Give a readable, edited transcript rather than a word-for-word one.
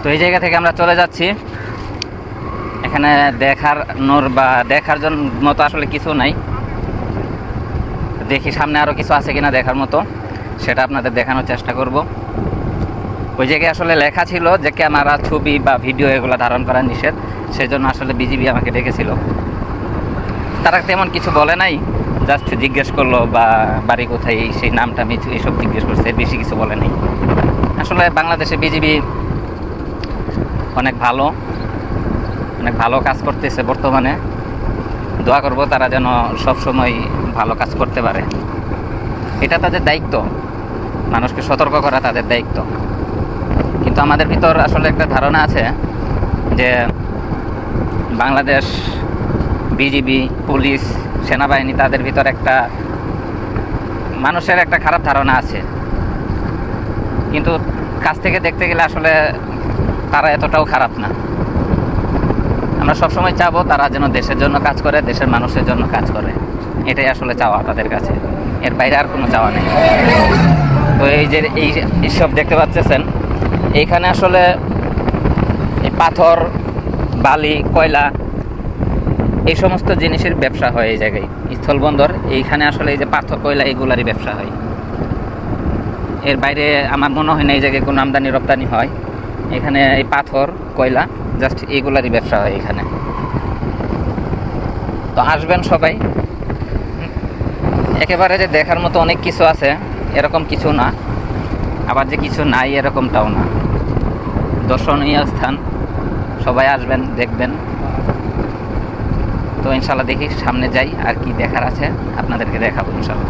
তো এই জায়গা থেকে আমরা চলে যাচ্ছি। এখানে দেখার জন্য মতো আসলে কিছু নাই। দেখি সামনে আরও কিছু আছে কিনা দেখার মতো, সেটা আপনাদের দেখানোর চেষ্টা করব। ওই জায়গায় আসলে লেখা ছিল যে ক্যামেরা, ছবি বা ভিডিও এগুলো ধারণ করা নিষেধ, সেই জন্য আসলে বিজিবি আমাকে ডেকেছিল। তারা তেমন কিছু বলে নাই, জাস্ট জিজ্ঞেস করলো বা বাড়ি কোথায়, সেই নামটা আমি এইসব জিজ্ঞেস করছে, বেশি কিছু বলে নাই। আসলে বাংলাদেশে বিজিবি অনেক ভালো কাজ করতেছে বর্তমানে। দোয়া করব তারা যেন সবসময় ভালো কাজ করতে পারে। এটা তাদের দায়িত্ব, মানুষকে সতর্ক করা তাদের দায়িত্ব। কিন্তু আমাদের ভিতর আসলে একটা ধারণা আছে যে বাংলাদেশ বিজিবি, পুলিশ, সেনাবাহিনী, তাদের ভিতর একটা মানুষের একটা খারাপ ধারণা আছে। কিন্তু কাছ থেকে দেখতে গেলে আসলে তারা এতটাও খারাপ না। আমরা সবসময় চাবো তারা যেন দেশের জন্য কাজ করে, দেশের মানুষের জন্য কাজ করে। এটাই আসলে চাওয়া তাদের কাছে, এর বাইরে আর কোনো চাওয়া নেই। তো এই যে এইসব দেখতে পাচ্ছেন, এইখানে আসলে এই পাথর, বালি, কয়লা, এই সমস্ত জিনিসের ব্যবসা হয় এই জায়গায়। স্থলবন্দর এইখানে আসলে এই যে পাথর, কয়লা, এগুলারই ব্যবসা হয়। এর বাইরে আমার মনে হয় না এই জায়গায় কোনো আমদানি রপ্তানি হয়। এখানে এই পাথর, কয়লা, জাস্ট এইগুলারই ব্যবসা হয় এখানে। তো আসবেন সবাই। একেবারে যে দেখার মতো অনেক কিছু আছে এরকম কিছু না, আবার যে কিছু নাই এরকমটাও না। দর্শনীয় স্থান, সবাই আসবেন, দেখবেন। তো ইনশাল্লাহ দেখি সামনে যাই আর কি দেখার আছে আপনাদেরকে দেখাবো ইনশাল্লাহ।